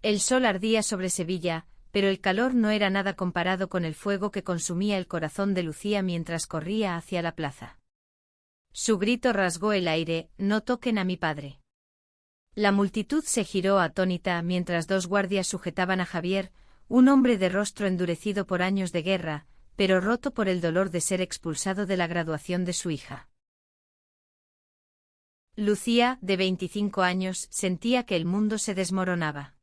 El sol ardía sobre Sevilla, pero el calor no era nada comparado con el fuego que consumía el corazón de Lucía mientras corría hacia la plaza. Su grito rasgó el aire: «No toquen a mi padre». La multitud se giró atónita mientras dos guardias sujetaban a Javier, un hombre de rostro endurecido por años de guerra, pero roto por el dolor de ser expulsado de la graduación de su hija. Lucía, de 25 años, sentía que el mundo se desmoronaba.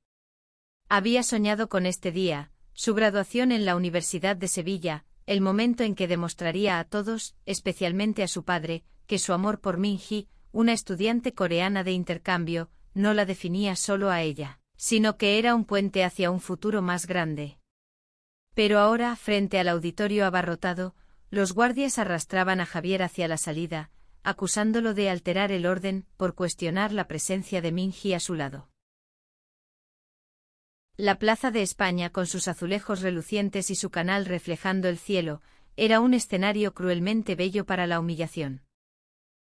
Había soñado con este día, su graduación en la Universidad de Sevilla, el momento en que demostraría a todos, especialmente a su padre, que su amor por Minji, una estudiante coreana de intercambio, no la definía solo a ella, sino que era un puente hacia un futuro más grande. Pero ahora, frente al auditorio abarrotado, los guardias arrastraban a Javier hacia la salida, acusándolo de alterar el orden por cuestionar la presencia de Minji a su lado. La Plaza de España, con sus azulejos relucientes y su canal reflejando el cielo, era un escenario cruelmente bello para la humillación.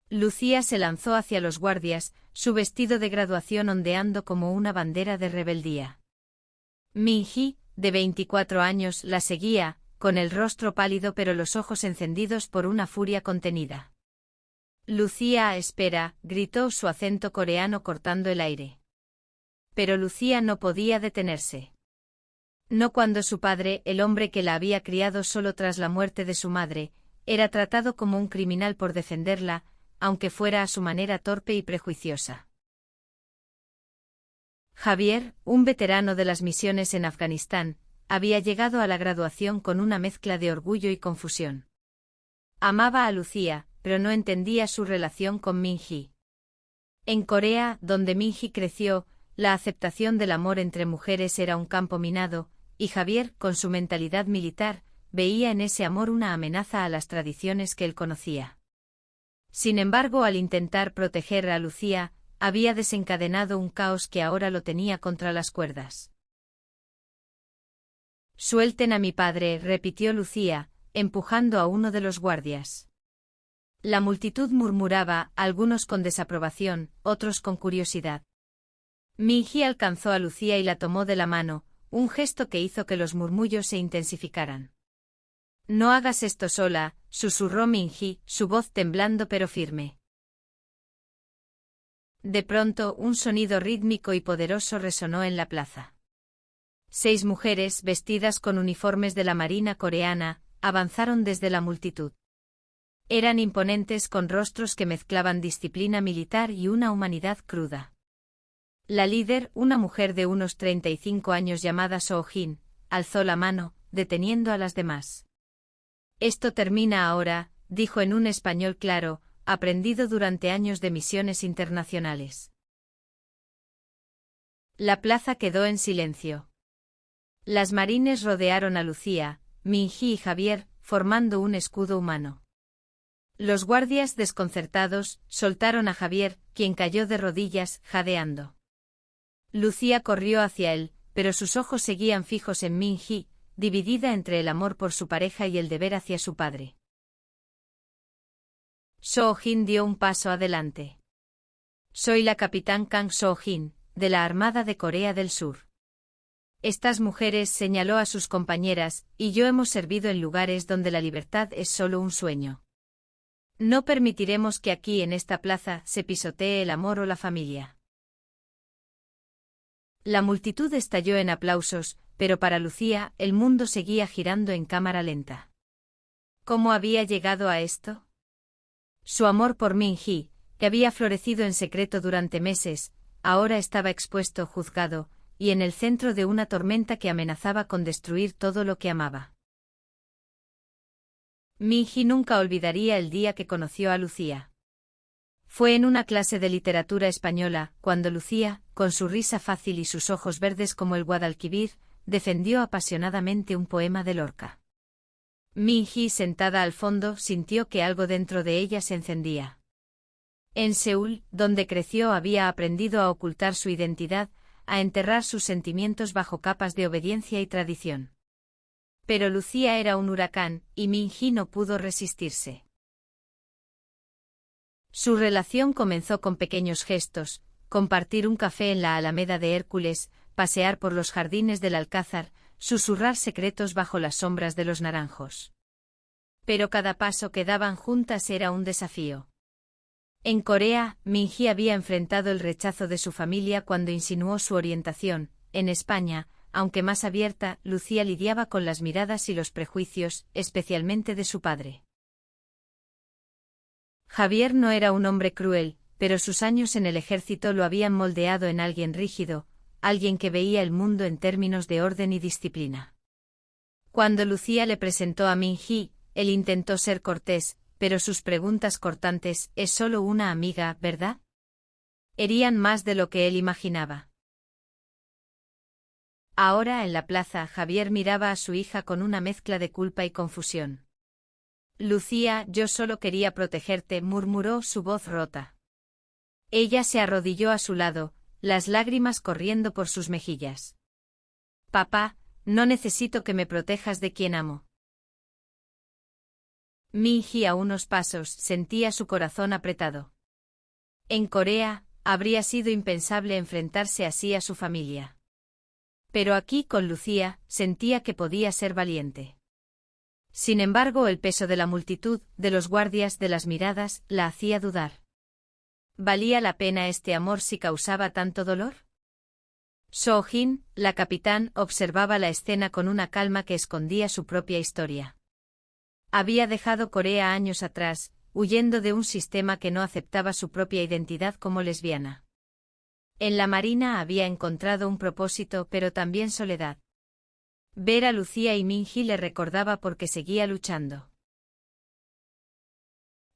Lucía se lanzó hacia los guardias, su vestido de graduación ondeando como una bandera de rebeldía. Minji, de 24 años, la seguía, con el rostro pálido pero los ojos encendidos por una furia contenida. «Lucía, espera», gritó su acento coreano cortando el aire. Pero Lucía no podía detenerse. No cuando su padre, el hombre que la había criado solo tras la muerte de su madre, era tratado como un criminal por defenderla, aunque fuera a su manera torpe y prejuiciosa. Javier, un veterano de las misiones en Afganistán, había llegado a la graduación con una mezcla de orgullo y confusión. Amaba a Lucía, pero no entendía su relación con Minji. En Corea, donde Minji creció, la aceptación del amor entre mujeres era un campo minado, y Javier, con su mentalidad militar, veía en ese amor una amenaza a las tradiciones que él conocía. Sin embargo, al intentar proteger a Lucía, había desencadenado un caos que ahora lo tenía contra las cuerdas. «Suelten a mi padre», repitió Lucía, empujando a uno de los guardias. La multitud murmuraba, algunos con desaprobación, otros con curiosidad. Minji alcanzó a Lucía y la tomó de la mano, un gesto que hizo que los murmullos se intensificaran. «No hagas esto sola», susurró Minji, su voz temblando pero firme. De pronto, un sonido rítmico y poderoso resonó en la plaza. 6 mujeres, vestidas con uniformes de la Marina coreana, avanzaron desde la multitud. Eran imponentes con rostros que mezclaban disciplina militar y una humanidad cruda. La líder, una mujer de unos 35 años llamada Soo-jin, alzó la mano, deteniendo a las demás. «Esto termina ahora», dijo en un español claro, aprendido durante años de misiones internacionales. La plaza quedó en silencio. Las marines rodearon a Lucía, Minji y Javier, formando un escudo humano. Los guardias, desconcertados, soltaron a Javier, quien cayó de rodillas, jadeando. Lucía corrió hacia él, pero sus ojos seguían fijos en Minji, dividida entre el amor por su pareja y el deber hacia su padre. Soo-jin dio un paso adelante. «Soy la capitán Kang Soo-jin, de la Armada de Corea del Sur. Estas mujeres», señaló a sus compañeras, «y yo hemos servido en lugares donde la libertad es solo un sueño. No permitiremos que aquí en esta plaza se pisotee el amor o la familia». La multitud estalló en aplausos, pero para Lucía, el mundo seguía girando en cámara lenta. ¿Cómo había llegado a esto? Su amor por Minji, que había florecido en secreto durante meses, ahora estaba expuesto, juzgado, y en el centro de una tormenta que amenazaba con destruir todo lo que amaba. Minji nunca olvidaría el día que conoció a Lucía. Fue en una clase de literatura española, cuando Lucía, con su risa fácil y sus ojos verdes como el Guadalquivir, defendió apasionadamente un poema de Lorca. Minji, sentada al fondo, sintió que algo dentro de ella se encendía. En Seúl, donde creció, había aprendido a ocultar su identidad, a enterrar sus sentimientos bajo capas de obediencia y tradición. Pero Lucía era un huracán, y Minji no pudo resistirse. Su relación comenzó con pequeños gestos, compartir un café en la Alameda de Hércules, pasear por los jardines del Alcázar, susurrar secretos bajo las sombras de los naranjos. Pero cada paso que daban juntas era un desafío. En Corea, Min-hee había enfrentado el rechazo de su familia cuando insinuó su orientación. En España, aunque más abierta, Lucía lidiaba con las miradas y los prejuicios, especialmente de su padre. Javier no era un hombre cruel, pero sus años en el ejército lo habían moldeado en alguien rígido, alguien que veía el mundo en términos de orden y disciplina. Cuando Lucía le presentó a Min-hee, él intentó ser cortés, pero sus preguntas cortantes: «¿Es solo una amiga, verdad?», herían más de lo que él imaginaba. Ahora en la plaza, Javier miraba a su hija con una mezcla de culpa y confusión. «Lucía, yo solo quería protegerte», murmuró, su voz rota. Ella se arrodilló a su lado, las lágrimas corriendo por sus mejillas. «Papá, no necesito que me protejas de quien amo». Min-hee, a unos pasos, sentía su corazón apretado. En Corea, habría sido impensable enfrentarse así a su familia. Pero aquí, con Lucía, sentía que podía ser valiente. Sin embargo, el peso de la multitud, de los guardias, de las miradas, la hacía dudar. ¿Valía la pena este amor si causaba tanto dolor? Soo-jin, la capitán, observaba la escena con una calma que escondía su propia historia. Había dejado Corea años atrás, huyendo de un sistema que no aceptaba su propia identidad como lesbiana. En la marina había encontrado un propósito, pero también soledad. Ver a Lucía y Min-hee le recordaba por qué seguía luchando.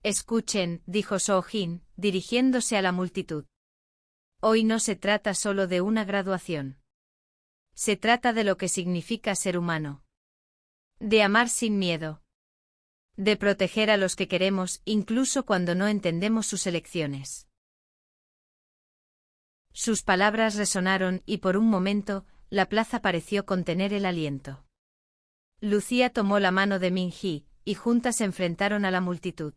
«Escuchen», dijo Soo-jin, dirigiéndose a la multitud. «Hoy no se trata solo de una graduación. Se trata de lo que significa ser humano. De amar sin miedo. De proteger a los que queremos, incluso cuando no entendemos sus elecciones». Sus palabras resonaron y por un momento, la plaza pareció contener el aliento. Lucía tomó la mano de Min-hee, y juntas se enfrentaron a la multitud.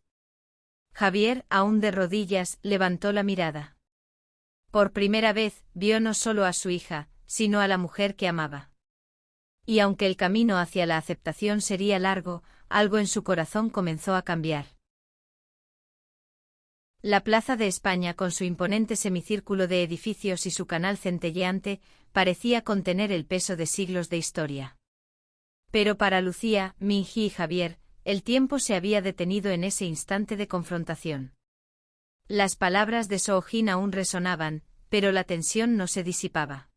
Javier, aún de rodillas, levantó la mirada. Por primera vez, vio no solo a su hija, sino a la mujer que amaba. Y aunque el camino hacia la aceptación sería largo, algo en su corazón comenzó a cambiar. La Plaza de España, con su imponente semicírculo de edificios y su canal centelleante, parecía contener el peso de siglos de historia. Pero para Lucía, Min-hee y Javier, el tiempo se había detenido en ese instante de confrontación. Las palabras de Soo-jin aún resonaban, pero la tensión no se disipaba.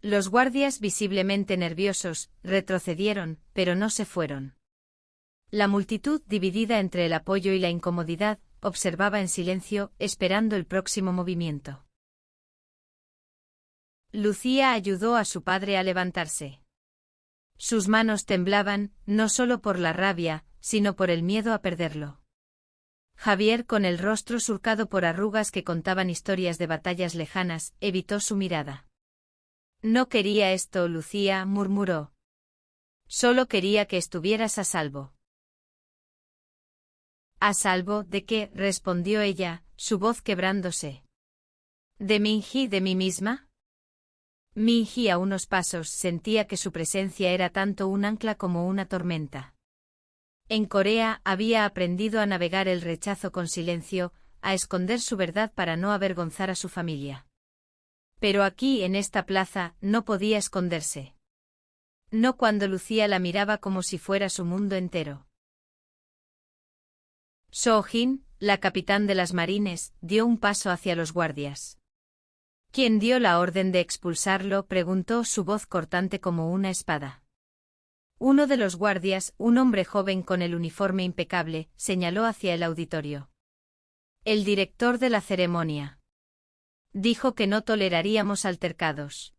Los guardias, visiblemente nerviosos, retrocedieron, pero no se fueron. La multitud, dividida entre el apoyo y la incomodidad, observaba en silencio, esperando el próximo movimiento. Lucía ayudó a su padre a levantarse. Sus manos temblaban, no solo por la rabia, sino por el miedo a perderlo. Javier, con el rostro surcado por arrugas que contaban historias de batallas lejanas, evitó su mirada. «No quería esto, Lucía», murmuró. «Solo quería que estuvieras a salvo». «¿A salvo de qué?», respondió ella, su voz quebrándose. «¿De Min-hee, de mí misma?». Min-hee, a unos pasos, sentía que su presencia era tanto un ancla como una tormenta. En Corea había aprendido a navegar el rechazo con silencio, a esconder su verdad para no avergonzar a su familia. Pero aquí, en esta plaza, no podía esconderse. No cuando Lucía la miraba como si fuera su mundo entero. Soo-jin, la capitán de las marines, dio un paso hacia los guardias. «¿Quién dio la orden de expulsarlo?», preguntó, su voz cortante como una espada. Uno de los guardias, un hombre joven con el uniforme impecable, señaló hacia el auditorio. «El director de la ceremonia. Dijo que no toleraríamos altercados».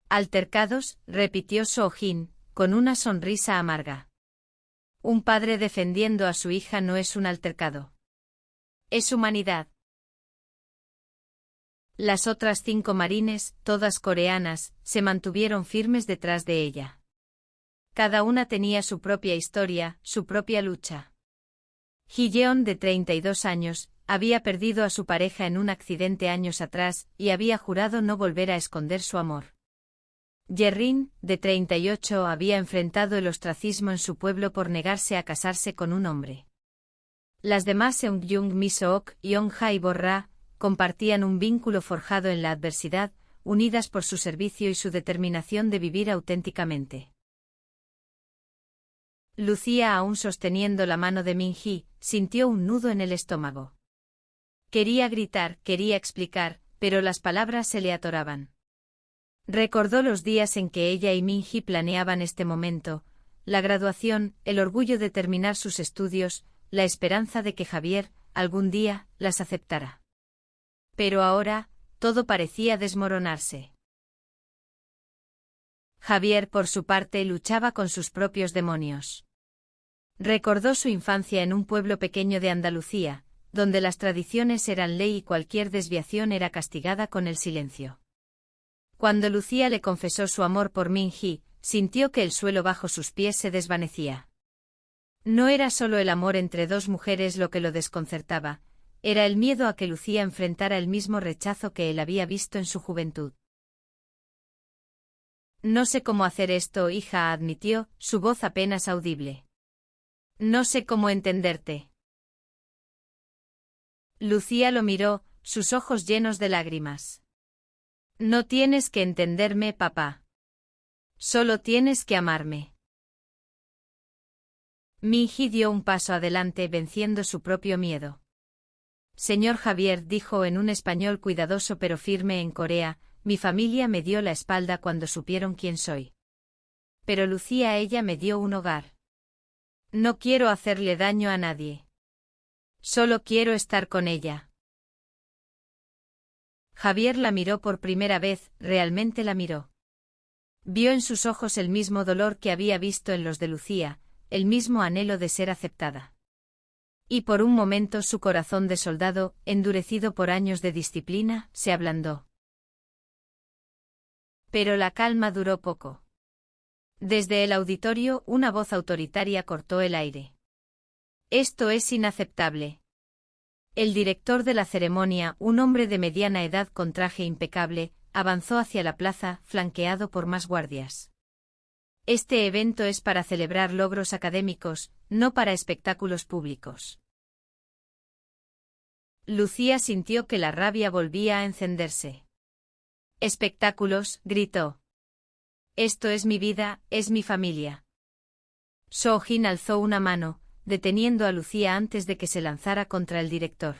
«¿Altercados?», repitió Soo-jin, con una sonrisa amarga. «Un padre defendiendo a su hija no es un altercado. Es humanidad». Las otras 5 marines, todas coreanas, se mantuvieron firmes detrás de ella. Cada una tenía su propia historia, su propia lucha. Ji-yeon, de 32 años, había perdido a su pareja en un accidente años atrás y había jurado no volver a esconder su amor. Jerrin, de 38, había enfrentado el ostracismo en su pueblo por negarse a casarse con un hombre. Las demás Seungyung Mi-sook y Ong-hae Borra compartían un vínculo forjado en la adversidad, unidas por su servicio y su determinación de vivir auténticamente. Lucía, aún sosteniendo la mano de Min-hee, sintió un nudo en el estómago. Quería gritar, quería explicar, pero las palabras se le atoraban. Recordó los días en que ella y Min-hee planeaban este momento, la graduación, el orgullo de terminar sus estudios, la esperanza de que Javier, algún día, las aceptara. Pero ahora, todo parecía desmoronarse. Javier, por su parte, luchaba con sus propios demonios. Recordó su infancia en un pueblo pequeño de Andalucía, donde las tradiciones eran ley y cualquier desviación era castigada con el silencio. Cuando Lucía le confesó su amor por Min-hee, sintió que el suelo bajo sus pies se desvanecía. No era solo el amor entre dos mujeres lo que lo desconcertaba, era el miedo a que Lucía enfrentara el mismo rechazo que él había visto en su juventud. No sé cómo hacer esto, hija, admitió, su voz apenas audible. No sé cómo entenderte. Lucía lo miró, sus ojos llenos de lágrimas. No tienes que entenderme, papá. Solo tienes que amarme. Min-hee dio un paso adelante venciendo su propio miedo. Señor Javier, dijo en un español cuidadoso pero firme en Corea, mi familia me dio la espalda cuando supieron quién soy. Pero Lucía, ella me dio un hogar. No quiero hacerle daño a nadie. Solo quiero estar con ella. Javier la miró por primera vez, realmente la miró. Vio en sus ojos el mismo dolor que había visto en los de Lucía, el mismo anhelo de ser aceptada. Y por un momento su corazón de soldado, endurecido por años de disciplina, se ablandó. Pero la calma duró poco. Desde el auditorio, una voz autoritaria cortó el aire. Esto es inaceptable. El director de la ceremonia, un hombre de mediana edad con traje impecable, avanzó hacia la plaza, flanqueado por más guardias. Este evento es para celebrar logros académicos, no para espectáculos públicos. Lucía sintió que la rabia volvía a encenderse. Espectáculos, gritó. Esto es mi vida, es mi familia. Soo-jin alzó una mano, deteniendo a Lucía antes de que se lanzara contra el director.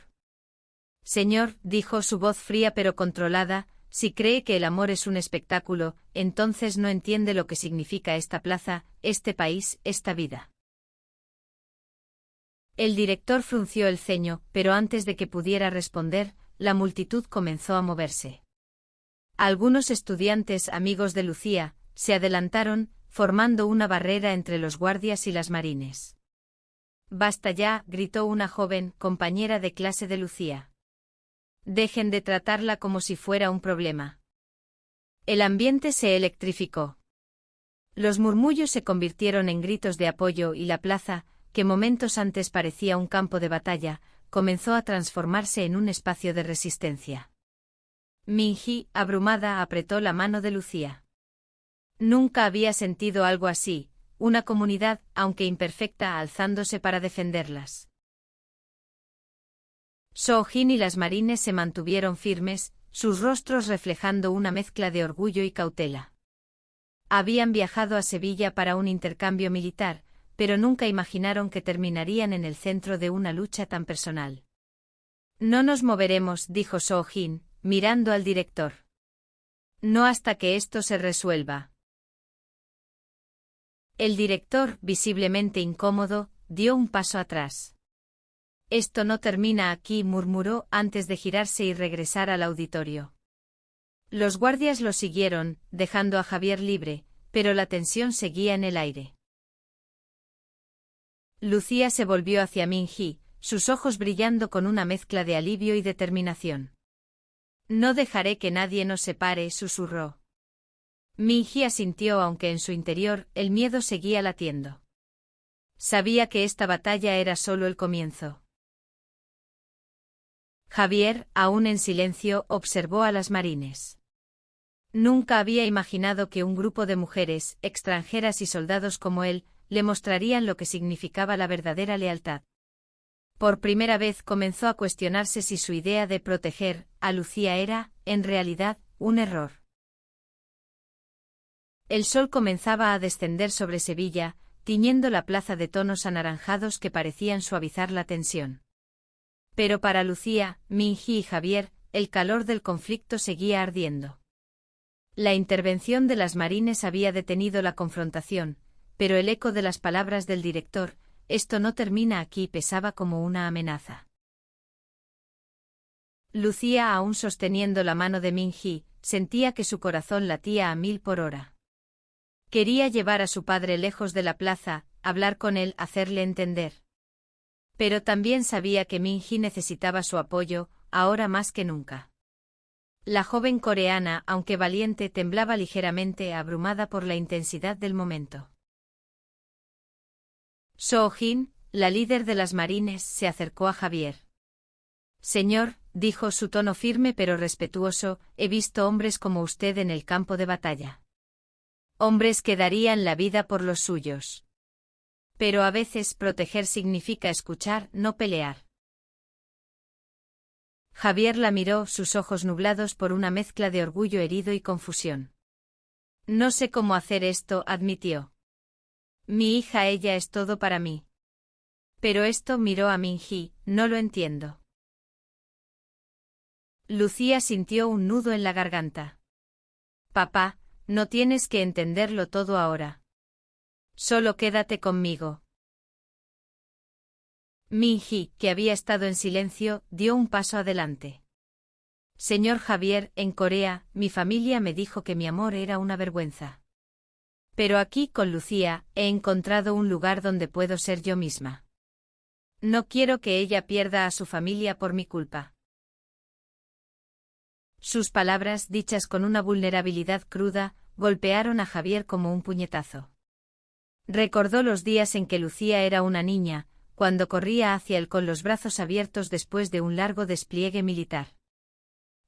Señor, dijo su voz fría pero controlada, si cree que el amor es un espectáculo, entonces no entiende lo que significa esta plaza, este país, esta vida. El director frunció el ceño, pero antes de que pudiera responder, la multitud comenzó a moverse. Algunos estudiantes amigos de Lucía se adelantaron, formando una barrera entre los guardias y las marines. Basta ya, gritó una joven compañera de clase de Lucía. Dejen de tratarla como si fuera un problema. El ambiente se electrificó. Los murmullos se convirtieron en gritos de apoyo y la plaza, que momentos antes parecía un campo de batalla, comenzó a transformarse en un espacio de resistencia. Min-hee, abrumada, apretó la mano de Lucía. Nunca había sentido algo así, una comunidad, aunque imperfecta, alzándose para defenderlas. Soo-jin y las marines se mantuvieron firmes, sus rostros reflejando una mezcla de orgullo y cautela. Habían viajado a Sevilla para un intercambio militar, pero nunca imaginaron que terminarían en el centro de una lucha tan personal. No nos moveremos, dijo Soo-jin, mirando al director. No hasta que esto se resuelva. El director, visiblemente incómodo, dio un paso atrás. Esto no termina aquí, murmuró antes de girarse y regresar al auditorio. Los guardias lo siguieron, dejando a Javier libre, pero la tensión seguía en el aire. Lucía se volvió hacia Min-hee, sus ojos brillando con una mezcla de alivio y determinación. No dejaré que nadie nos separe, susurró. Min-hee asintió aunque en su interior el miedo seguía latiendo. Sabía que esta batalla era solo el comienzo. Javier, aún en silencio, observó a las marines. Nunca había imaginado que un grupo de mujeres, extranjeras y soldados como él, le mostrarían lo que significaba la verdadera lealtad. Por primera vez comenzó a cuestionarse si su idea de proteger a Lucía era, en realidad, un error. El sol comenzaba a descender sobre Sevilla, tiñendo la plaza de tonos anaranjados que parecían suavizar la tensión. Pero para Lucía, Minji y Javier, el calor del conflicto seguía ardiendo. La intervención de las marines había detenido la confrontación, pero el eco de las palabras del director, «Esto no termina aquí», pesaba como una amenaza. Lucía, aún sosteniendo la mano de Minji, sentía que su corazón latía a 1000 por hora. Quería llevar a su padre lejos de la plaza, hablar con él, hacerle entender. Pero también sabía que Minji necesitaba su apoyo, ahora más que nunca. La joven coreana, aunque valiente, temblaba ligeramente, abrumada por la intensidad del momento. So-jin, la líder de las marines, se acercó a Javier. «Señor», dijo, su tono firme pero respetuoso, «he visto hombres como usted en el campo de batalla. Hombres que darían la vida por los suyos. Pero a veces proteger significa escuchar, no pelear». Javier la miró, sus ojos nublados por una mezcla de orgullo herido y confusión. «No sé cómo hacer esto», admitió. «Mi hija, ella es todo para mí». «Pero esto», miró a Minji, «no lo entiendo». Lucía sintió un nudo en la garganta. «Papá, no tienes que entenderlo todo ahora. Solo quédate conmigo». Minji, que había estado en silencio, dio un paso adelante. «Señor Javier, en Corea, mi familia me dijo que mi amor era una vergüenza. Pero aquí, con Lucía, he encontrado un lugar donde puedo ser yo misma. No quiero que ella pierda a su familia por mi culpa». Sus palabras, dichas con una vulnerabilidad cruda, golpearon a Javier como un puñetazo. Recordó los días en que Lucía era una niña, cuando corría hacia él con los brazos abiertos después de un largo despliegue militar.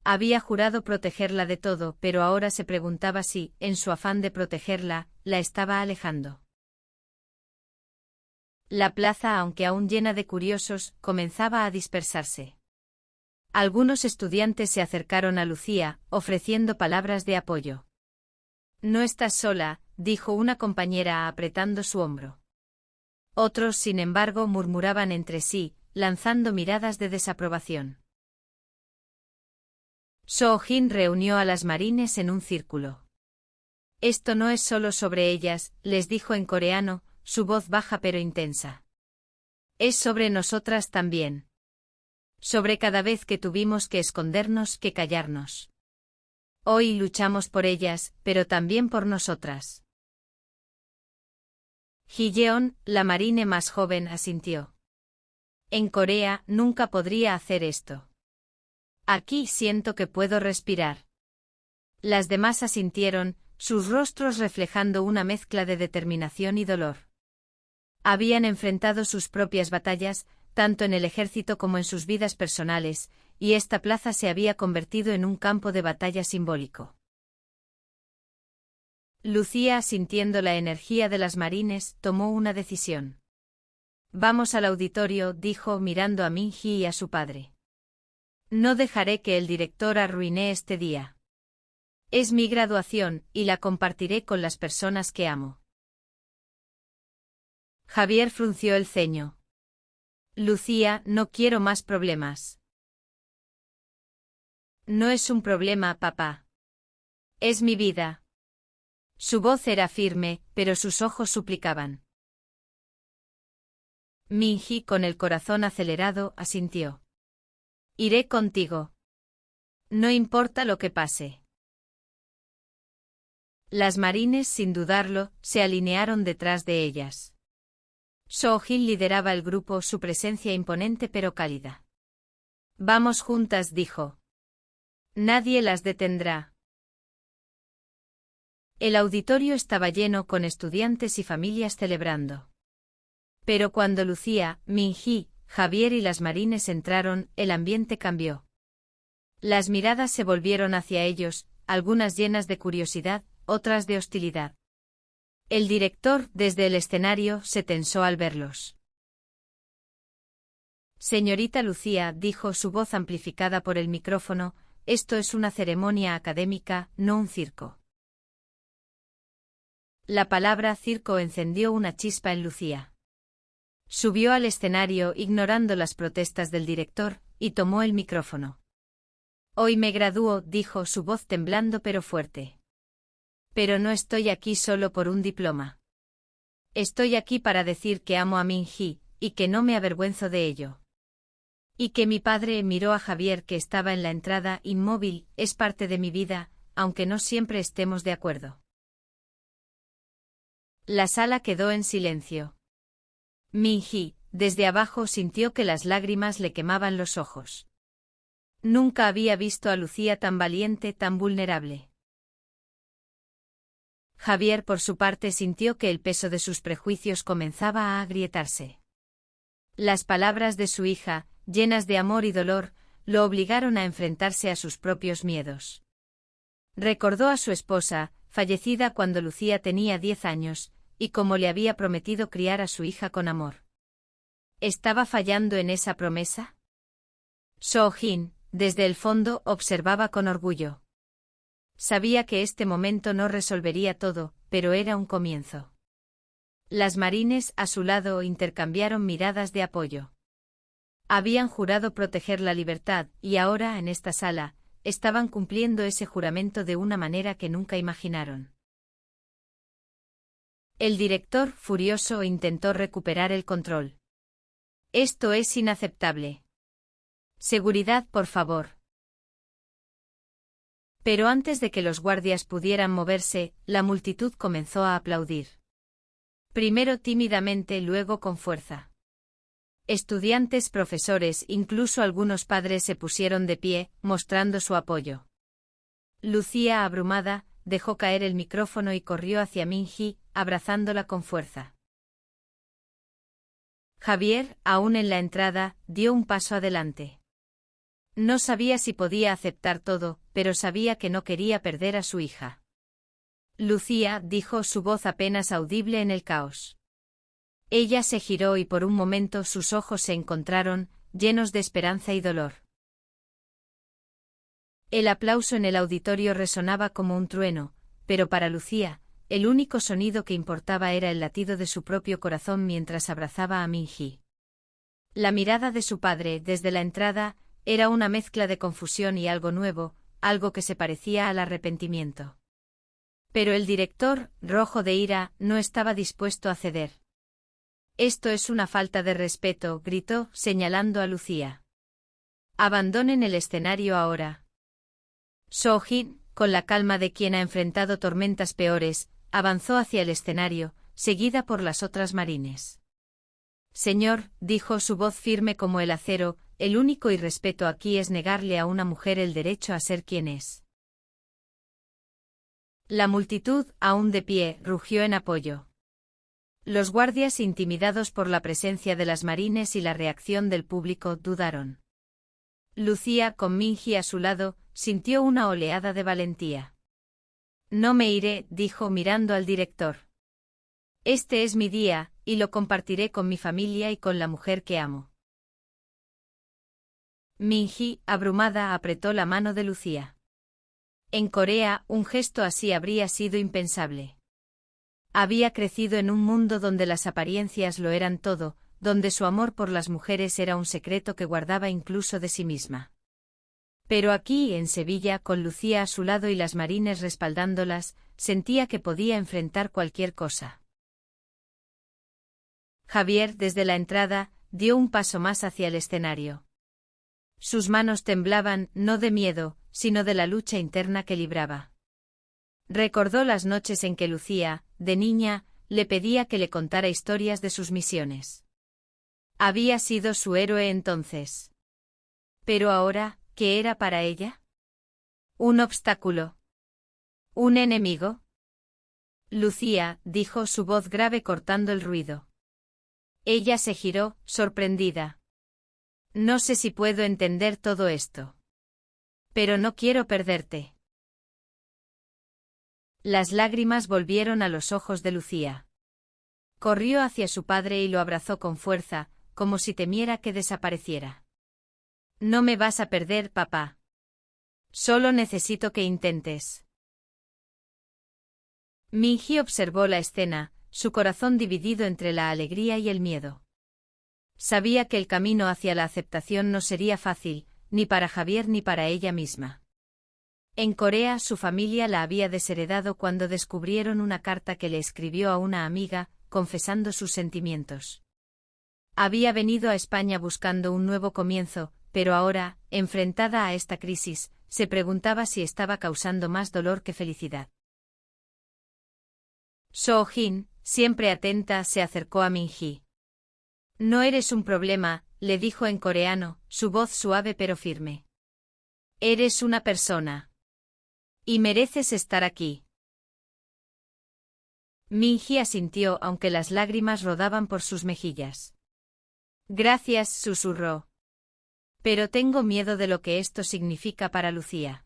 Había jurado protegerla de todo, pero ahora se preguntaba si, en su afán de protegerla, la estaba alejando. La plaza, aunque aún llena de curiosos, comenzaba a dispersarse. Algunos estudiantes se acercaron a Lucía, ofreciendo palabras de apoyo. «No estás sola», dijo una compañera apretando su hombro. Otros, sin embargo, murmuraban entre sí, lanzando miradas de desaprobación. So-jin reunió a las marines en un círculo. «Esto no es solo sobre ellas», les dijo en coreano, su voz baja pero intensa. «Es sobre nosotras también. Sobre cada vez que tuvimos que escondernos, que callarnos. Hoy luchamos por ellas, pero también por nosotras». Ji-yeon, la marine más joven, asintió. «En Corea nunca podría hacer esto. Aquí siento que puedo respirar». Las demás asintieron, sus rostros reflejando una mezcla de determinación y dolor. Habían enfrentado sus propias batallas, tanto en el ejército como en sus vidas personales, y esta plaza se había convertido en un campo de batalla simbólico. Lucía, sintiendo la energía de las marines, tomó una decisión. «Vamos al auditorio», dijo mirando a Minji y a su padre. «No dejaré que el director arruine este día. Es mi graduación, y la compartiré con las personas que amo». Javier frunció el ceño. «Lucía, no quiero más problemas». «No es un problema, papá. Es mi vida». Su voz era firme, pero sus ojos suplicaban. Minji, con el corazón acelerado, asintió. «Iré contigo. No importa lo que pase». Las marines, sin dudarlo, se alinearon detrás de ellas. So-jin lideraba el grupo, su presencia imponente pero cálida. «Vamos juntas», dijo. «Nadie las detendrá». El auditorio estaba lleno, con estudiantes y familias celebrando. Pero cuando Lucía, Minji, Javier y las marines entraron, el ambiente cambió. Las miradas se volvieron hacia ellos, algunas llenas de curiosidad, otras de hostilidad. El director, desde el escenario, se tensó al verlos. Señorita Lucía, dijo su voz amplificada por el micrófono, esto es una ceremonia académica, no un circo. La palabra circo encendió una chispa en Lucía. Subió al escenario ignorando las protestas del director, y tomó el micrófono. Hoy me gradúo, dijo su voz temblando pero fuerte. Pero no estoy aquí solo por un diploma. Estoy aquí para decir que amo a Min-hee, y que no me avergüenzo de ello. Y que mi padre miró a Javier que estaba en la entrada inmóvil, es parte de mi vida, aunque no siempre estemos de acuerdo. La sala quedó en silencio. Min-hee, desde abajo sintió que las lágrimas le quemaban los ojos. Nunca había visto a Lucía tan valiente, tan vulnerable. Javier por su parte sintió que el peso de sus prejuicios comenzaba a agrietarse. Las palabras de su hija, llenas de amor y dolor, lo obligaron a enfrentarse a sus propios miedos. Recordó a su esposa, fallecida cuando Lucía tenía 10 años, y cómo le había prometido criar a su hija con amor. ¿Estaba fallando en esa promesa? Soo-jin, desde el fondo, observaba con orgullo. Sabía que este momento no resolvería todo, pero era un comienzo. Las marines a su lado intercambiaron miradas de apoyo. Habían jurado proteger la libertad, y ahora, en esta sala, estaban cumpliendo ese juramento de una manera que nunca imaginaron. El director, furioso, intentó recuperar el control. Esto es inaceptable. Seguridad, por favor. Pero antes de que los guardias pudieran moverse, la multitud comenzó a aplaudir. Primero tímidamente, luego con fuerza. Estudiantes, profesores, incluso algunos padres se pusieron de pie, mostrando su apoyo. Lucía, abrumada, dejó caer el micrófono y corrió hacia Min-hee, abrazándola con fuerza. Javier, aún en la entrada, dio un paso adelante. No sabía si podía aceptar todo, pero sabía que no quería perder a su hija. Lucía, dijo su voz apenas audible en el caos. Ella se giró y por un momento sus ojos se encontraron, llenos de esperanza y dolor. El aplauso en el auditorio resonaba como un trueno, pero para Lucía, el único sonido que importaba era el latido de su propio corazón mientras abrazaba a Min-hee. La mirada de su padre, desde la entrada, era una mezcla de confusión y algo nuevo, algo que se parecía al arrepentimiento. Pero el director, rojo de ira, no estaba dispuesto a ceder. Esto es una falta de respeto, gritó, señalando a Lucía. Abandonen el escenario ahora. Soo-jin, con la calma de quien ha enfrentado tormentas peores, avanzó hacia el escenario, seguida por las otras marines. Señor, dijo su voz firme como el acero, el único irrespeto aquí es negarle a una mujer el derecho a ser quien es. La multitud, aún de pie, rugió en apoyo. Los guardias, intimidados por la presencia de las marines y la reacción del público, dudaron. Lucía, con Min-hee a su lado, sintió una oleada de valentía. No me iré, dijo mirando al director. Este es mi día, y lo compartiré con mi familia y con la mujer que amo. Min-hee, abrumada, apretó la mano de Lucía. En Corea, un gesto así habría sido impensable. Había crecido en un mundo donde las apariencias lo eran todo, donde su amor por las mujeres era un secreto que guardaba incluso de sí misma. Pero aquí, en Sevilla, con Lucía a su lado y las marines respaldándolas, sentía que podía enfrentar cualquier cosa. Javier, desde la entrada, dio un paso más hacia el escenario. Sus manos temblaban, no de miedo, sino de la lucha interna que libraba. Recordó las noches en que Lucía, de niña, le pedía que le contara historias de sus misiones. Había sido su héroe entonces. Pero ahora, ¿qué era para ella? ¿Un obstáculo? ¿Un enemigo? Lucía, dijo su voz grave cortando el ruido. Ella se giró, sorprendida. No sé si puedo entender todo esto. Pero no quiero perderte. Las lágrimas volvieron a los ojos de Lucía. Corrió hacia su padre y lo abrazó con fuerza, como si temiera que desapareciera. No me vas a perder, papá. Solo necesito que intentes. Minji observó la escena, su corazón dividido entre la alegría y el miedo. Sabía que el camino hacia la aceptación no sería fácil, ni para Javier ni para ella misma. En Corea su familia la había desheredado cuando descubrieron una carta que le escribió a una amiga, confesando sus sentimientos. Había venido a España buscando un nuevo comienzo, pero ahora, enfrentada a esta crisis, se preguntaba si estaba causando más dolor que felicidad. Soo-jin, siempre atenta, se acercó a Minji. No eres un problema, le dijo en coreano, su voz suave pero firme. Eres una persona. Y mereces estar aquí. Minji asintió aunque las lágrimas rodaban por sus mejillas. Gracias, susurró. Pero tengo miedo de lo que esto significa para Lucía.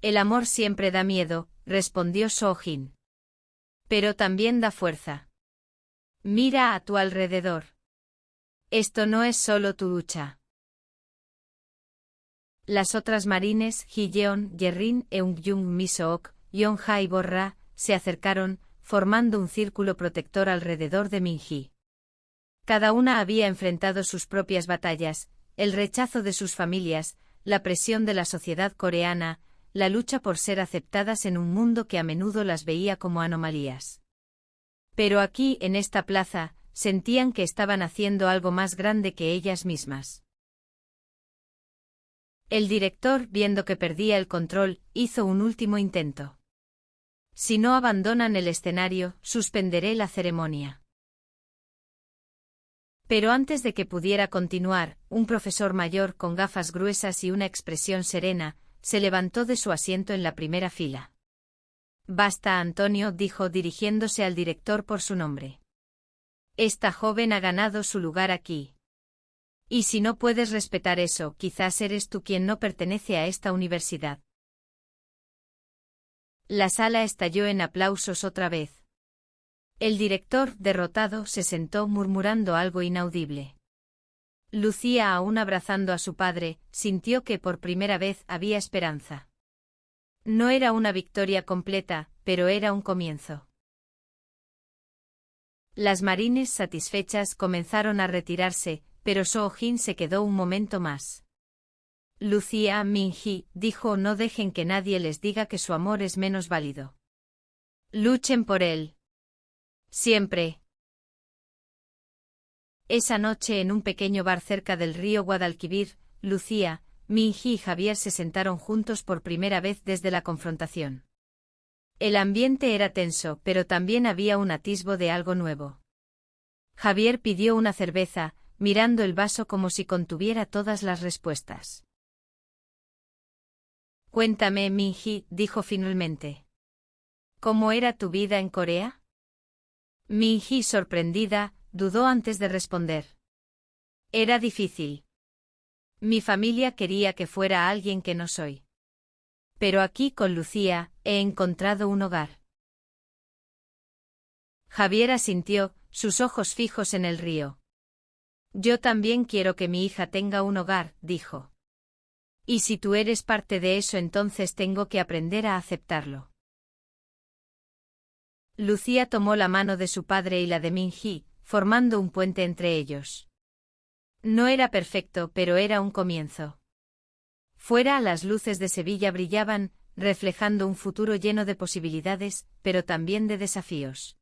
El amor siempre da miedo, respondió Soo-jin. Pero también da fuerza. Mira a tu alrededor. Esto no es solo tu lucha. Las otras marines, Ji-yeon, Yerrin, Eungyung, Mi-sook, Yeon-ha y Borra, se acercaron, formando un círculo protector alrededor de Minji. Cada una había enfrentado sus propias batallas, el rechazo de sus familias, la presión de la sociedad coreana, la lucha por ser aceptadas en un mundo que a menudo las veía como anomalías. Pero aquí, en esta plaza, sentían que estaban haciendo algo más grande que ellas mismas. El director, viendo que perdía el control, hizo un último intento. Si no abandonan el escenario, suspenderé la ceremonia. Pero antes de que pudiera continuar, un profesor mayor con gafas gruesas y una expresión serena, se levantó de su asiento en la primera fila. Basta, Antonio, dijo dirigiéndose al director por su nombre. Esta joven ha ganado su lugar aquí. Y si no puedes respetar eso, quizás eres tú quien no pertenece a esta universidad. La sala estalló en aplausos otra vez. El director, derrotado, se sentó murmurando algo inaudible. Lucía, aún abrazando a su padre, sintió que por primera vez había esperanza. No era una victoria completa, pero era un comienzo. Las marines satisfechas comenzaron a retirarse, pero Soo-jin se quedó un momento más. Lucía, Minji, dijo, no dejen que nadie les diga que su amor es menos válido. Luchen por él. Siempre. Esa noche en un pequeño bar cerca del río Guadalquivir, Lucía, Minji y Javier se sentaron juntos por primera vez desde la confrontación. El ambiente era tenso, pero también había un atisbo de algo nuevo. Javier pidió una cerveza, mirando el vaso como si contuviera todas las respuestas. Cuéntame, Minji, dijo finalmente. ¿Cómo era tu vida en Corea? Minji, sorprendida, dudó antes de responder. Era difícil. Mi familia quería que fuera alguien que no soy. Pero aquí con Lucía, he encontrado un hogar. Javier asintió, sus ojos fijos en el río. Yo también quiero que mi hija tenga un hogar, dijo. Y si tú eres parte de eso, entonces tengo que aprender a aceptarlo. Lucía tomó la mano de su padre y la de Minji, formando un puente entre ellos. No era perfecto, pero era un comienzo. Fuera, las luces de Sevilla brillaban, reflejando un futuro lleno de posibilidades, pero también de desafíos.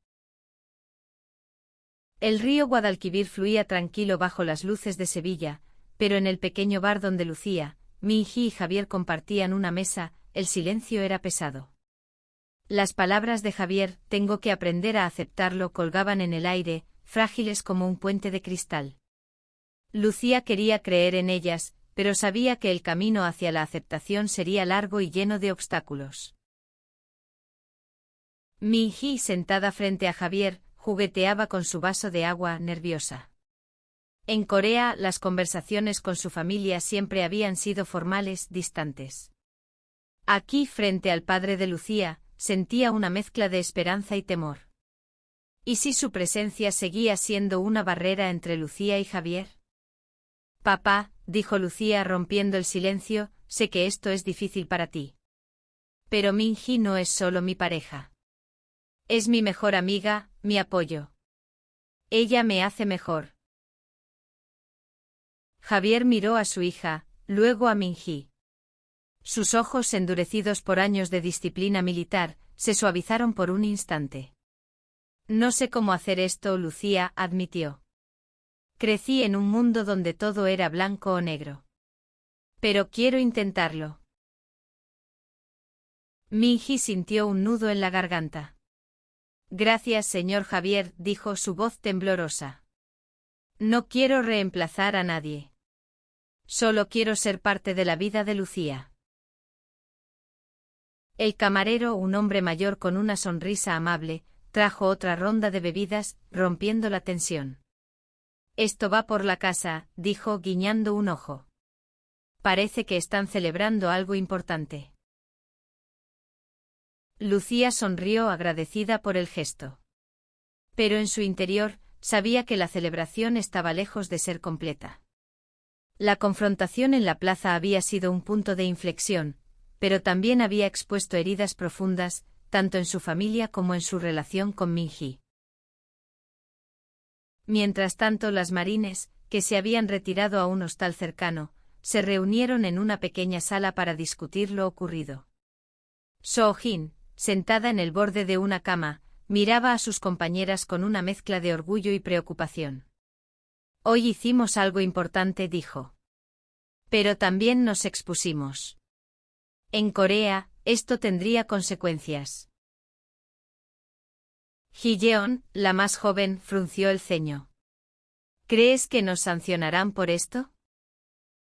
El río Guadalquivir fluía tranquilo bajo las luces de Sevilla, pero en el pequeño bar donde Lucía, Minji y Javier compartían una mesa, el silencio era pesado. Las palabras de Javier, tengo que aprender a aceptarlo, colgaban en el aire, frágiles como un puente de cristal. Lucía quería creer en ellas, pero sabía que el camino hacia la aceptación sería largo y lleno de obstáculos. Minji, sentada frente a Javier, jugueteaba con su vaso de agua, nerviosa. En Corea, las conversaciones con su familia siempre habían sido formales, distantes. Aquí, frente al padre de Lucía, sentía una mezcla de esperanza y temor. ¿Y si su presencia seguía siendo una barrera entre Lucía y Javier? Papá, dijo Lucía rompiendo el silencio, sé que esto es difícil para ti. Pero Minji no es solo mi pareja. Es mi mejor amiga, mi apoyo. Ella me hace mejor. Javier miró a su hija, luego a Minji. Sus ojos, endurecidos por años de disciplina militar, se suavizaron por un instante. No sé cómo hacer esto, Lucía admitió. Crecí en un mundo donde todo era blanco o negro. Pero quiero intentarlo. Minji sintió un nudo en la garganta. Gracias, señor Javier, dijo su voz temblorosa. No quiero reemplazar a nadie. Solo quiero ser parte de la vida de Lucía. El camarero, un hombre mayor con una sonrisa amable, trajo otra ronda de bebidas, rompiendo la tensión. Esto va por la casa, dijo guiñando un ojo. Parece que están celebrando algo importante. Lucía sonrió agradecida por el gesto. Pero en su interior, sabía que la celebración estaba lejos de ser completa. La confrontación en la plaza había sido un punto de inflexión, pero también había expuesto heridas profundas, tanto en su familia como en su relación con Minji. Mientras tanto, las marines, que se habían retirado a un hostal cercano, se reunieron en una pequeña sala para discutir lo ocurrido. So-jin, sentada en el borde de una cama, miraba a sus compañeras con una mezcla de orgullo y preocupación. Hoy hicimos algo importante, dijo. Pero también nos expusimos. En Corea, esto tendría consecuencias. Ji-yeon, la más joven, frunció el ceño. ¿Crees que nos sancionarán por esto?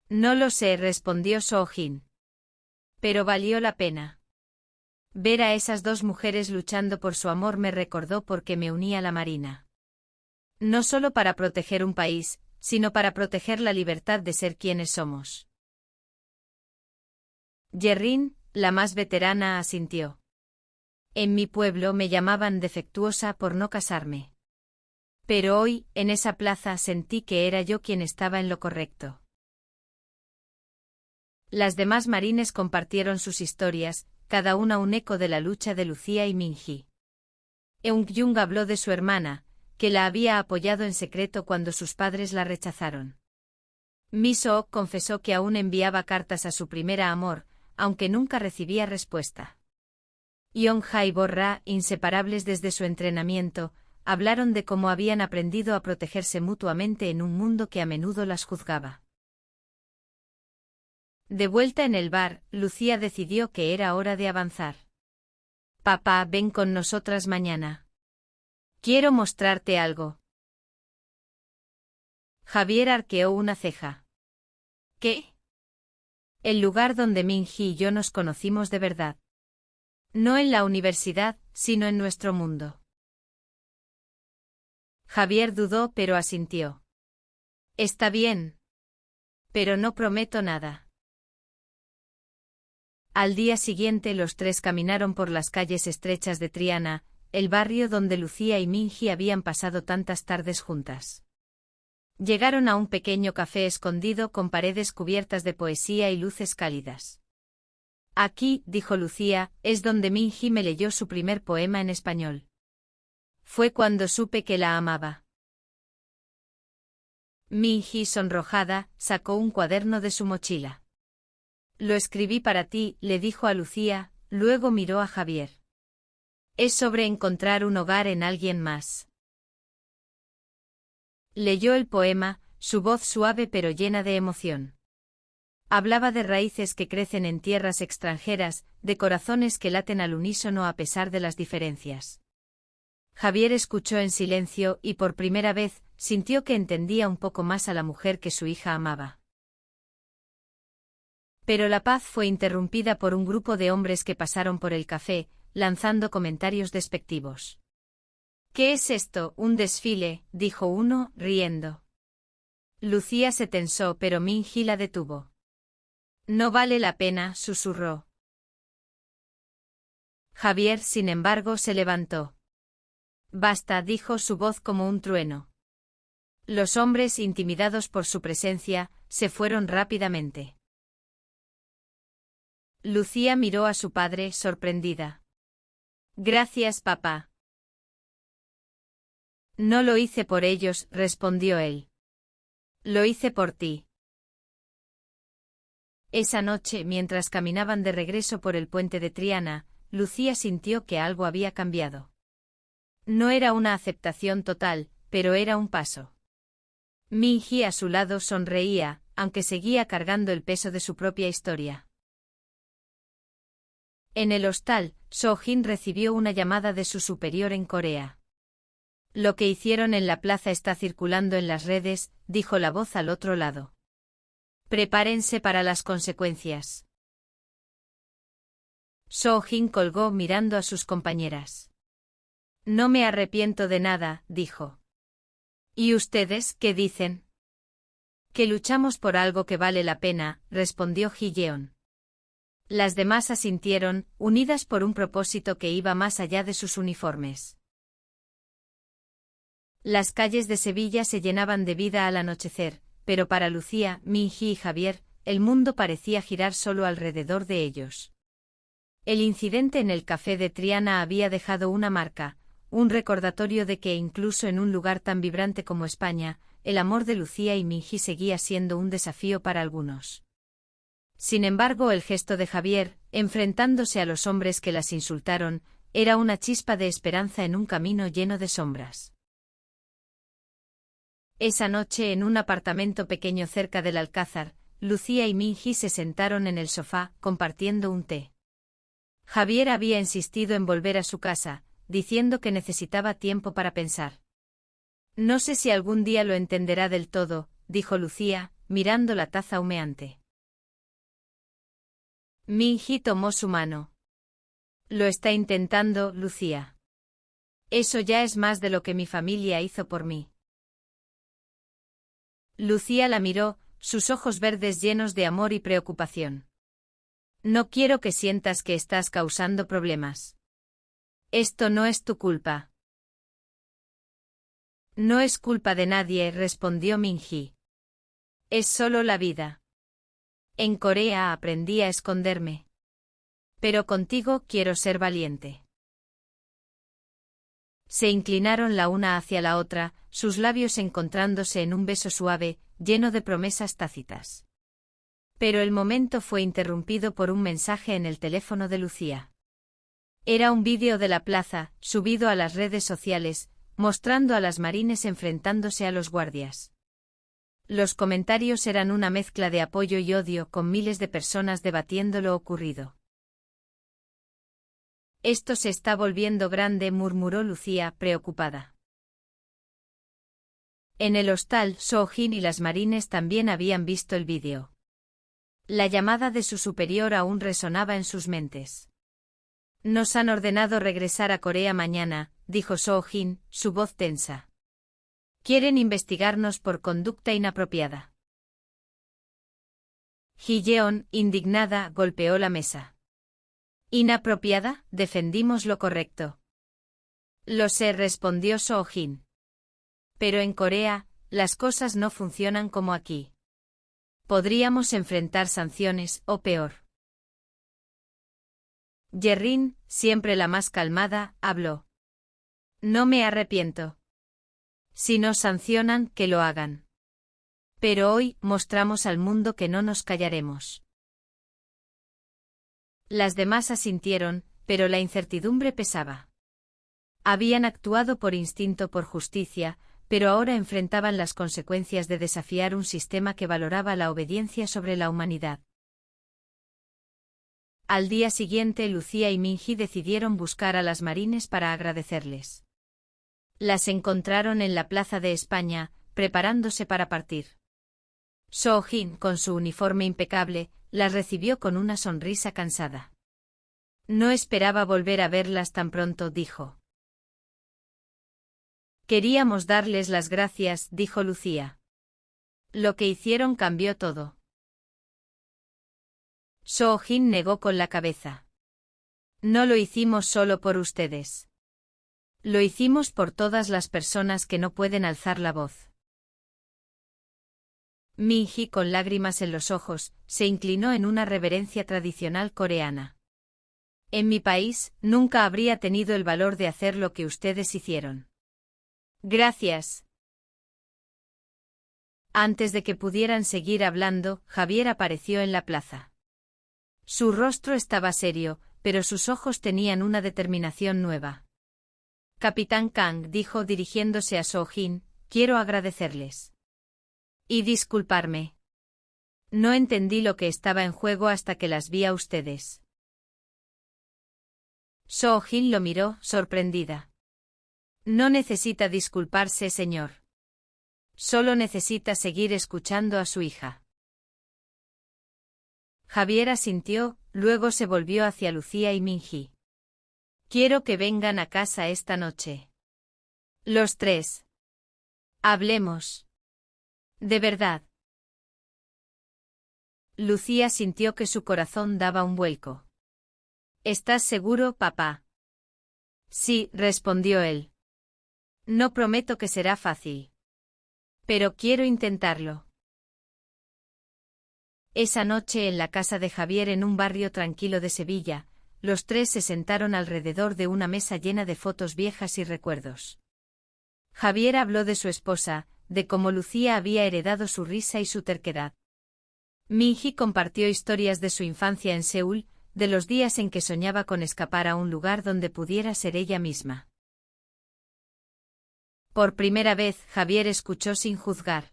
No lo sé, respondió So-jin. Pero valió la pena. Ver a esas dos mujeres luchando por su amor me recordó por qué me uní a la Marina. No solo para proteger un país, sino para proteger la libertad de ser quienes somos. Yerrin, la más veterana, asintió. En mi pueblo me llamaban defectuosa por no casarme. Pero hoy, en esa plaza, sentí que era yo quien estaba en lo correcto. Las demás marines compartieron sus historias, cada una un eco de la lucha de Lucía y Minji. Eunkyung habló de su hermana, que la había apoyado en secreto cuando sus padres la rechazaron. Mi-sook confesó que aún enviaba cartas a su primera amor, aunque nunca recibía respuesta. Yeon-ha y Borra, inseparables desde su entrenamiento, hablaron de cómo habían aprendido a protegerse mutuamente en un mundo que a menudo las juzgaba. De vuelta en el bar, Lucía decidió que era hora de avanzar. Papá, ven con nosotras mañana. Quiero mostrarte algo. Javier arqueó una ceja. ¿Qué? El lugar donde Minji y yo nos conocimos de verdad. No en la universidad, sino en nuestro mundo. Javier dudó pero asintió. Está bien. Pero no prometo nada. Al día siguiente los tres caminaron por las calles estrechas de Triana, el barrio donde Lucía y Minji habían pasado tantas tardes juntas. Llegaron a un pequeño café escondido con paredes cubiertas de poesía y luces cálidas. Aquí, dijo Lucía, es donde Minji me leyó su primer poema en español. Fue cuando supe que la amaba. Minji, sonrojada, sacó un cuaderno de su mochila. Lo escribí para ti, le dijo a Lucía, luego miró a Javier. Es sobre encontrar un hogar en alguien más. Leyó el poema, su voz suave pero llena de emoción. Hablaba de raíces que crecen en tierras extranjeras, de corazones que laten al unísono a pesar de las diferencias. Javier escuchó en silencio y por primera vez, sintió que entendía un poco más a la mujer que su hija amaba. Pero la paz fue interrumpida por un grupo de hombres que pasaron por el café, lanzando comentarios despectivos. ¿Qué es esto? Un desfile, dijo uno, riendo. Lucía se tensó, pero Min-hee la detuvo. No vale la pena, susurró. Javier, sin embargo, se levantó. Basta, dijo su voz como un trueno. Los hombres, intimidados por su presencia, se fueron rápidamente. Lucía miró a su padre, sorprendida. Gracias, papá. No lo hice por ellos, respondió él. Lo hice por ti. Esa noche, mientras caminaban de regreso por el puente de Triana, Lucía sintió que algo había cambiado. No era una aceptación total, pero era un paso. Min-hee a su lado sonreía, aunque seguía cargando el peso de su propia historia. En el hostal, So-jin recibió una llamada de su superior en Corea. Lo que hicieron en la plaza está circulando en las redes, dijo la voz al otro lado. Prepárense para las consecuencias. So-jin colgó mirando a sus compañeras. No me arrepiento de nada, dijo. ¿Y ustedes qué dicen? Que luchamos por algo que vale la pena, respondió Ji-yeon. Las demás asintieron, unidas por un propósito que iba más allá de sus uniformes. Las calles de Sevilla se llenaban de vida al anochecer, pero para Lucía, Min-hee y Javier, el mundo parecía girar solo alrededor de ellos. El incidente en el café de Triana había dejado una marca, un recordatorio de que incluso en un lugar tan vibrante como España, el amor de Lucía y Min-hee seguía siendo un desafío para algunos. Sin embargo, el gesto de Javier, enfrentándose a los hombres que las insultaron, era una chispa de esperanza en un camino lleno de sombras. Esa noche, en un apartamento pequeño cerca del Alcázar, Lucía y Min-hee se sentaron en el sofá, compartiendo un té. Javier había insistido en volver a su casa, diciendo que necesitaba tiempo para pensar. No sé si algún día lo entenderá del todo, dijo Lucía, mirando la taza humeante. Min-hee tomó su mano. Lo está intentando, Lucía. Eso ya es más de lo que mi familia hizo por mí. Lucía la miró, sus ojos verdes llenos de amor y preocupación. No quiero que sientas que estás causando problemas. Esto no es tu culpa. No es culpa de nadie, respondió Min-hee. Es solo la vida. En Corea aprendí a esconderme. Pero contigo quiero ser valiente. Se inclinaron la una hacia la otra, sus labios encontrándose en un beso suave, lleno de promesas tácitas. Pero el momento fue interrumpido por un mensaje en el teléfono de Lucía. Era un vídeo de la plaza, subido a las redes sociales, mostrando a las marines enfrentándose a los guardias. Los comentarios eran una mezcla de apoyo y odio, con miles de personas debatiendo lo ocurrido. Esto se está volviendo grande, murmuró Lucía, preocupada. En el hostal, So-jin y las marines también habían visto el vídeo. La llamada de su superior aún resonaba en sus mentes. Nos han ordenado regresar a Corea mañana, dijo So-jin, su voz tensa. Quieren investigarnos por conducta inapropiada. Ji-yeon, indignada, golpeó la mesa. ¿Inapropiada? Defendimos lo correcto. Lo sé, respondió So-jin. Pero en Corea, las cosas no funcionan como aquí. Podríamos enfrentar sanciones, o peor. Jerrin, siempre la más calmada, habló. No me arrepiento. Si nos sancionan, que lo hagan. Pero hoy mostramos al mundo que no nos callaremos. Las demás asintieron, pero la incertidumbre pesaba. Habían actuado por instinto, por justicia, pero ahora enfrentaban las consecuencias de desafiar un sistema que valoraba la obediencia sobre la humanidad. Al día siguiente, Lucía y Min-hee decidieron buscar a las marines para agradecerles. Las encontraron en la Plaza de España, preparándose para partir. So-jin, con su uniforme impecable, las recibió con una sonrisa cansada. No esperaba volver a verlas tan pronto, dijo. Queríamos darles las gracias, dijo Lucía. Lo que hicieron cambió todo. Soo-jin negó con la cabeza. No lo hicimos solo por ustedes. Lo hicimos por todas las personas que no pueden alzar la voz. Min-hee, con lágrimas en los ojos, se inclinó en una reverencia tradicional coreana. En mi país, nunca habría tenido el valor de hacer lo que ustedes hicieron. Gracias. Antes de que pudieran seguir hablando, Javier apareció en la plaza. Su rostro estaba serio, pero sus ojos tenían una determinación nueva. Capitán Kang, dijo dirigiéndose a Soo-jin, quiero agradecerles. Y disculparme. No entendí lo que estaba en juego hasta que las vi a ustedes. Soo-jin lo miró, sorprendida. No necesita disculparse, señor. Solo necesita seguir escuchando a su hija. Javier asintió, luego se volvió hacia Lucía y Min-hee. Quiero que vengan a casa esta noche. Los tres. Hablemos. De verdad. Lucía sintió que su corazón daba un vuelco. ¿Estás seguro, papá? Sí, respondió él. No prometo que será fácil. Pero quiero intentarlo. Esa noche en la casa de Javier en un barrio tranquilo de Sevilla, los tres se sentaron alrededor de una mesa llena de fotos viejas y recuerdos. Javier habló de su esposa, de cómo Lucía había heredado su risa y su terquedad. Min-hee compartió historias de su infancia en Seúl, de los días en que soñaba con escapar a un lugar donde pudiera ser ella misma. Por primera vez, Javier escuchó sin juzgar.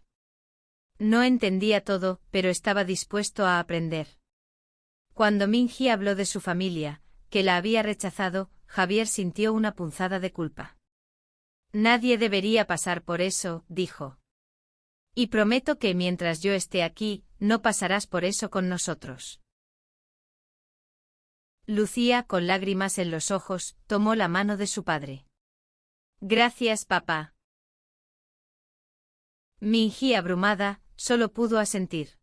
No entendía todo, pero estaba dispuesto a aprender. Cuando Min-hee habló de su familia, que la había rechazado, Javier sintió una punzada de culpa. Nadie debería pasar por eso, dijo. Y prometo que mientras yo esté aquí, no pasarás por eso con nosotros. Lucía, con lágrimas en los ojos, tomó la mano de su padre. Gracias, papá. Min-hee, abrumada, solo pudo asentir.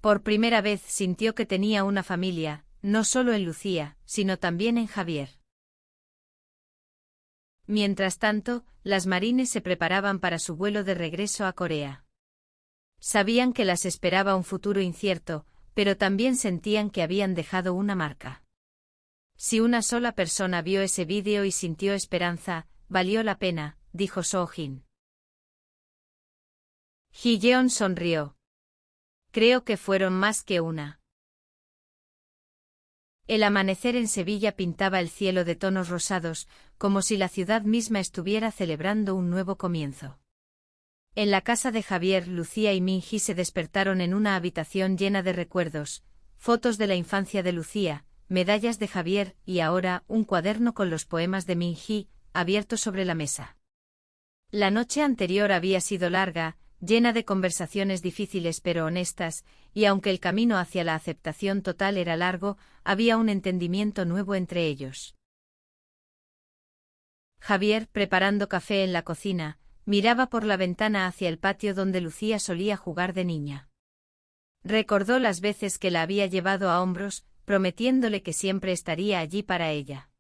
Por primera vez sintió que tenía una familia, no solo en Lucía, sino también en Javier. Mientras tanto, las marines se preparaban para su vuelo de regreso a Corea. Sabían que las esperaba un futuro incierto, pero también sentían que habían dejado una marca. Si una sola persona vio ese vídeo y sintió esperanza, valió la pena, dijo Soo-jin. Hye-jeon sonrió. Creo que fueron más que una. El amanecer en Sevilla pintaba el cielo de tonos rosados, como si la ciudad misma estuviera celebrando un nuevo comienzo. En la casa de Javier, Lucía y Min-hee se despertaron en una habitación llena de recuerdos, fotos de la infancia de Lucía, medallas de Javier y ahora un cuaderno con los poemas de Min-hee, abierto sobre la mesa. La noche anterior había sido larga, llena de conversaciones difíciles pero honestas, y aunque el camino hacia la aceptación total era largo, había un entendimiento nuevo entre ellos. Javier, preparando café en la cocina, miraba por la ventana hacia el patio donde Lucía solía jugar de niña. Recordó las veces que la había llevado a hombros, prometiéndole que siempre estaría allí para ella.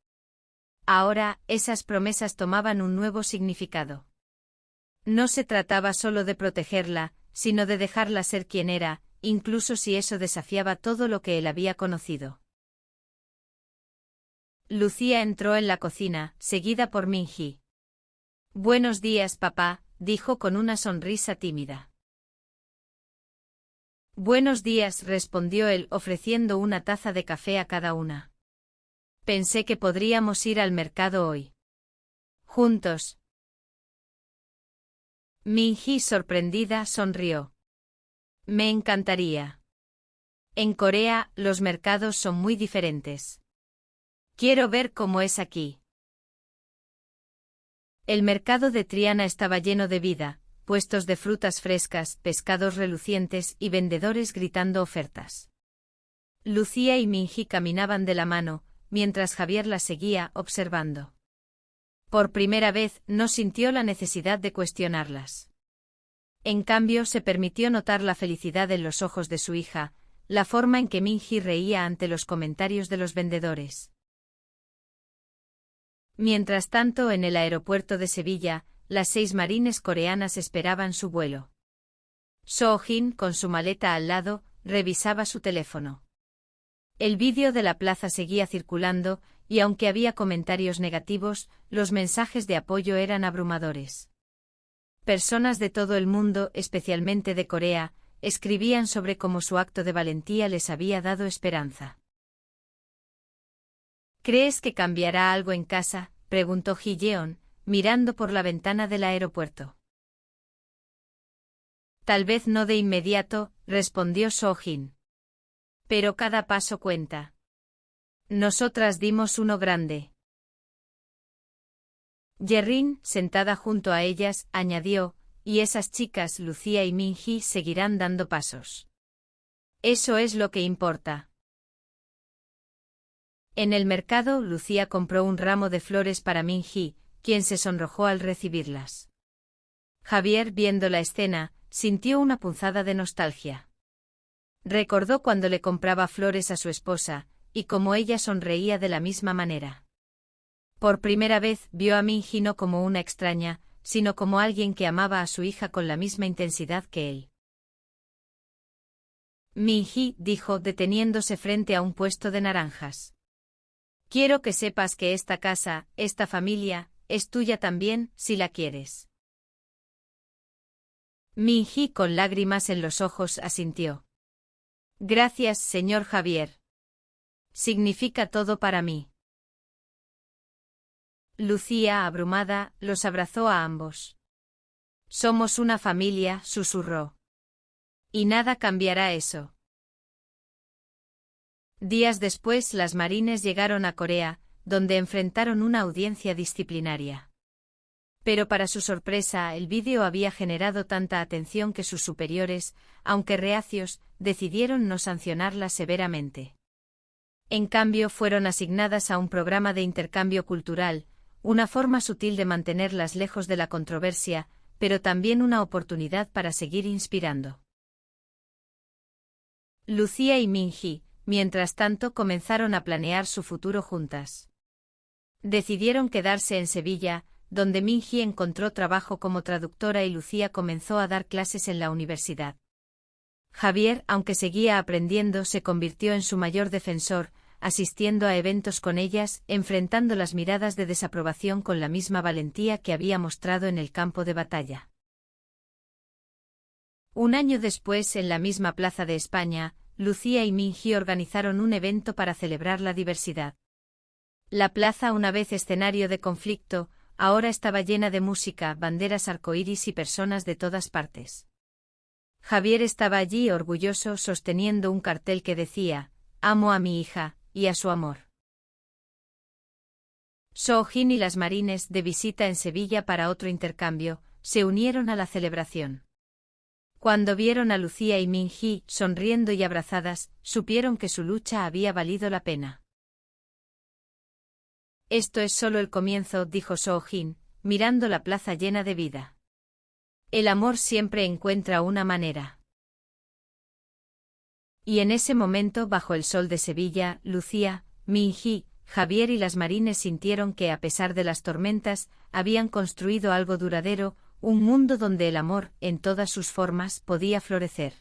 Ahora, esas promesas tomaban un nuevo significado. No se trataba solo de protegerla, sino de dejarla ser quien era, incluso si eso desafiaba todo lo que él había conocido. Lucía entró en la cocina, seguida por Min-hee. Buenos días, papá, dijo con una sonrisa tímida. Buenos días, respondió él, ofreciendo una taza de café a cada una. Pensé que podríamos ir al mercado hoy. Juntos. Min-hee, sorprendida, sonrió. Me encantaría. En Corea, los mercados son muy diferentes. Quiero ver cómo es aquí. El mercado de Triana estaba lleno de vida, puestos de frutas frescas, pescados relucientes y vendedores gritando ofertas. Lucía y Min-hee caminaban de la mano, mientras Javier la seguía, observando. Por primera vez, no sintió la necesidad de cuestionarlas. En cambio, se permitió notar la felicidad en los ojos de su hija, la forma en que Min-hee reía ante los comentarios de los vendedores. Mientras tanto, en el aeropuerto de Sevilla, las 6 marines coreanas esperaban su vuelo. Soo-jin, con su maleta al lado, revisaba su teléfono. El vídeo de la plaza seguía circulando, y aunque había comentarios negativos, los mensajes de apoyo eran abrumadores. Personas de todo el mundo, especialmente de Corea, escribían sobre cómo su acto de valentía les había dado esperanza. ¿Crees que cambiará algo en casa?, preguntó Ji-yeon, mirando por la ventana del aeropuerto. Tal vez no de inmediato, respondió Soo-jin. Pero cada paso cuenta. Nosotras dimos uno grande. Yerrin, sentada junto a ellas, añadió, y esas chicas, Lucía y Min-hee, seguirán dando pasos. Eso es lo que importa. En el mercado, Lucía compró un ramo de flores para Min-hee, quien se sonrojó al recibirlas. Javier, viendo la escena, sintió una punzada de nostalgia. Recordó cuando le compraba flores a su esposa, y cómo ella sonreía de la misma manera. Por primera vez vio a Min-hee no como una extraña, sino como alguien que amaba a su hija con la misma intensidad que él. Min-hee, dijo, deteniéndose frente a un puesto de naranjas. Quiero que sepas que esta casa, esta familia, es tuya también, si la quieres. Min-hee, con lágrimas en los ojos, asintió. Gracias, señor Javier. Significa todo para mí. Lucía, abrumada, los abrazó a ambos. Somos una familia, susurró. Y nada cambiará eso. Días después, las marines llegaron a Corea, donde enfrentaron una audiencia disciplinaria. Pero para su sorpresa, el vídeo había generado tanta atención que sus superiores, aunque reacios, decidieron no sancionarla severamente. En cambio, fueron asignadas a un programa de intercambio cultural, una forma sutil de mantenerlas lejos de la controversia, pero también una oportunidad para seguir inspirando. Lucía y Min-hee, mientras tanto, comenzaron a planear su futuro juntas. Decidieron quedarse en Sevilla, donde Min-hee encontró trabajo como traductora y Lucía comenzó a dar clases en la universidad. Javier, aunque seguía aprendiendo, se convirtió en su mayor defensor, asistiendo a eventos con ellas, enfrentando las miradas de desaprobación con la misma valentía que había mostrado en el campo de batalla. Un año después, en la misma plaza de España, Lucía y Min-hee organizaron un evento para celebrar la diversidad. La plaza, una vez escenario de conflicto, ahora estaba llena de música, banderas arcoíris y personas de todas partes. Javier estaba allí orgulloso, sosteniendo un cartel que decía, «Amo a mi hija, y a su amor». Soo-jin y las marines, de visita en Sevilla para otro intercambio, se unieron a la celebración. Cuando vieron a Lucía y Min-hee sonriendo y abrazadas, supieron que su lucha había valido la pena. Esto es solo el comienzo, dijo Soo-jin, mirando la plaza llena de vida. El amor siempre encuentra una manera. Y en ese momento, bajo el sol de Sevilla, Lucía, Min-hee, Javier y las marines sintieron que, a pesar de las tormentas, habían construido algo duradero, un mundo donde el amor, en todas sus formas, podía florecer.